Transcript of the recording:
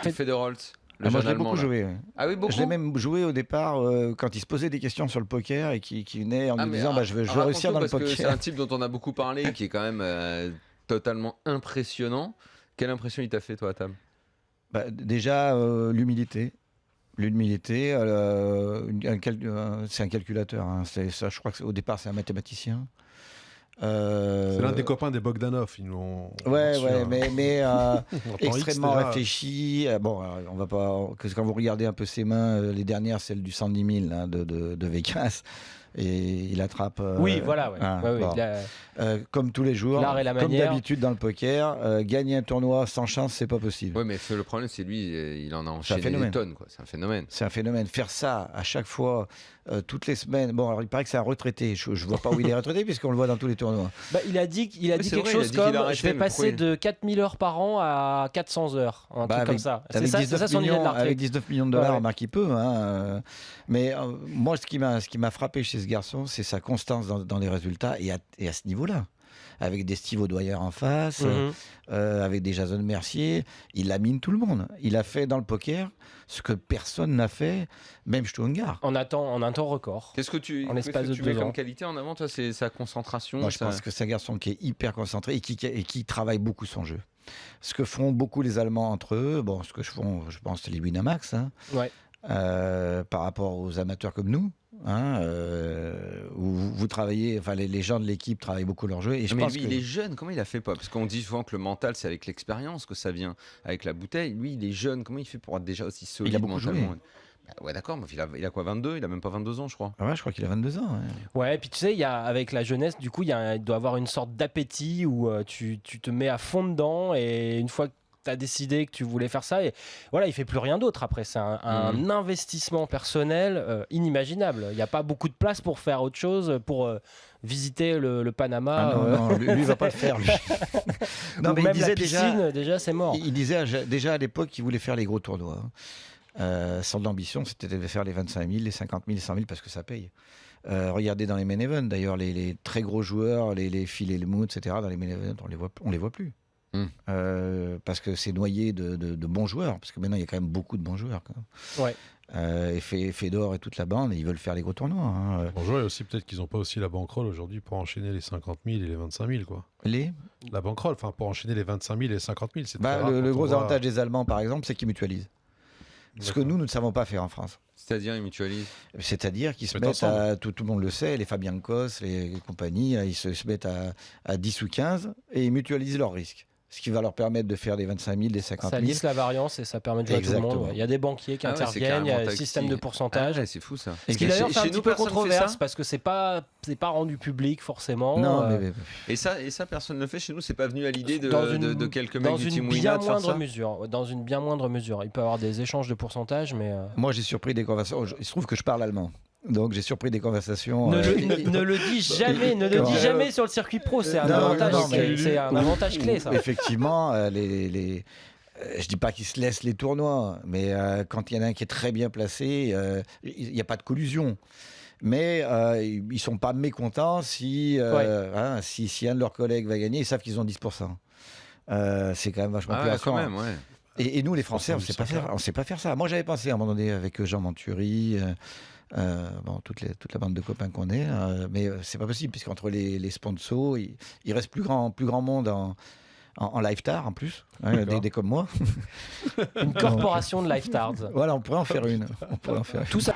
Federholz. Moi, je l'ai beaucoup joué. Ouais. Ah oui, beaucoup. Je l'ai même joué au départ quand il se posait des questions sur le poker et qui venait en lui disant je veux réussir dans le poker. Parce que c'est un type dont on a beaucoup parlé, qui est quand même totalement impressionnant. Quelle impression il t'a fait, toi, Tam? Déjà, l'humilité. L'humilité, c'est un calculateur. Hein. Ça, je crois qu'au départ, c'est un mathématicien. C'est l'un des copains des Bogdanov. Ils l'ont. Mais extrêmement réfléchi. On va pas. Quand vous regardez un peu ses mains, les dernières, celles du 110 000 hein, de Vegas, et il attrape. Oui, voilà. Comme tous les jours, l'art et la comme manière. d'habitude dans le poker, gagner un tournoi sans chance, c'est pas possible. Oui, mais le problème, c'est lui, il en a enchaîné des tonnes. Quoi. C'est un phénomène. C'est un phénomène. Faire ça à chaque fois, toutes les semaines. Bon, alors il paraît que c'est un retraité. Je vois pas où il est retraité puisqu'on le voit dans tous les tournois. Il a dit quelque chose comme je vais passer de 4000 heures par an à 400 heures, un truc comme ça. C'est ça son idée de la retraite. Avec 19 millions de dollars, remarque, il peut. Hein, mais moi, ce qui m'a frappé chez ce garçon, c'est sa constance dans les résultats et à ce niveau-là. Avec des Steve O'Dwyer en face, avec des Jason Mercier, il lamine tout le monde. Il a fait dans le poker ce que personne n'a fait, même Stuttgart. En un temps record. Qu'est-ce que tu mets comme qualité en avant, toi? C'est sa concentration. Moi, je pense que c'est un garçon qui est hyper concentré et qui travaille beaucoup son jeu. Ce que font beaucoup les Allemands entre eux, ce que je pense, c'est les Winamax, hein, par rapport aux amateurs comme nous. Hein, où vous travaillez, enfin les gens de l'équipe travaillent beaucoup leur jeu. Et mais lui, il est jeune, comment il a fait pas? Parce qu'on dit souvent que le mental, c'est avec l'expérience que ça vient, avec la bouteille. Lui, il est jeune, comment il fait pour être déjà aussi solide? Il a beaucoup mentalement joué. Ouais, d'accord, mais il a quoi, 22? Il a même pas 22 ans, je crois. Ouais, je crois qu'il a 22 ans. Ouais, et puis tu sais, avec la jeunesse, du coup, il doit avoir une sorte d'appétit où tu te mets à fond dedans, et une fois que tu as décidé que tu voulais faire ça, et voilà, il fait plus rien d'autre après. C'est un investissement personnel inimaginable. Il n'y a pas beaucoup de place pour faire autre chose, pour visiter le Panama. Non, lui va pas le faire. Lui. Non, mais même il disait la piscine, déjà c'est mort. Il disait déjà à l'époque qu'il voulait faire les gros tournois. Son ambition, c'était de faire les 25 000, les 50 000, les 100 000 parce que ça paye. Regardez dans les main events, d'ailleurs, les très gros joueurs, les Phil Hellmuth, etc., dans les main events, on les voit plus. Parce que c'est noyé de bons joueurs, parce que maintenant il y a quand même beaucoup de bons joueurs. Ouais. Et Fedor et toute la bande, ils veulent faire les gros tournois. Hein. Bons joueurs, et aussi peut-être qu'ils n'ont pas aussi la bankroll aujourd'hui pour enchaîner les 50 000 et les 25 000. Quoi. La bankroll, pour enchaîner les 25 000 et les 50 000, c'est très rare. Le gros avantage des Allemands, par exemple, c'est qu'ils mutualisent. Ce que nous ne savons pas faire en France. C'est-à-dire, ils mutualisent? C'est-à-dire qu'ils se mettent à... Tout le monde le sait, les Fabien Cos, les compagnies, ils se mettent à 10 ou 15 et ils mutualisent leurs risques. Ce qui va leur permettre de faire des 25 000, des 50 000. Ça lisse la variance et ça permet de jouer à tout le monde. Il y a des banquiers qui interviennent, il y a un système de pourcentage. C'est fou ça. Ce qui d'ailleurs fait un petit peu controverse parce que c'est pas rendu public forcément. Non, Et ça, personne ne le fait chez nous. C'est pas venu à l'idée de quelques mecs du Team Wina de faire ça. Dans une bien moindre mesure. Il peut y avoir des échanges de pourcentage, mais. Moi, j'ai surpris des conversations. Il se trouve que je parle allemand. Donc j'ai surpris des conversations. Ne le dis jamais, jamais sur le circuit pro. C'est un avantage clé, ça. Effectivement, je dis pas qu'ils se laissent les tournois, mais quand il y en a un qui est très bien placé, il n'y a pas de collusion. Mais ils sont pas mécontents si un de leurs collègues va gagner, ils savent qu'ils ont 10%. C'est quand même vachement plus quand même, ouais. Et nous, les Français, on ne sait pas faire ça. Moi, j'avais pensé à un moment donné avec Jean Manturie. Toute la bande de copains qu'on est, mais c'est pas possible puisqu'entre les sponsors, il reste plus grand monde en lifetard en plus, des comme moi. Une corporation de lifetards. Voilà, on pourrait en faire une. Tout ça.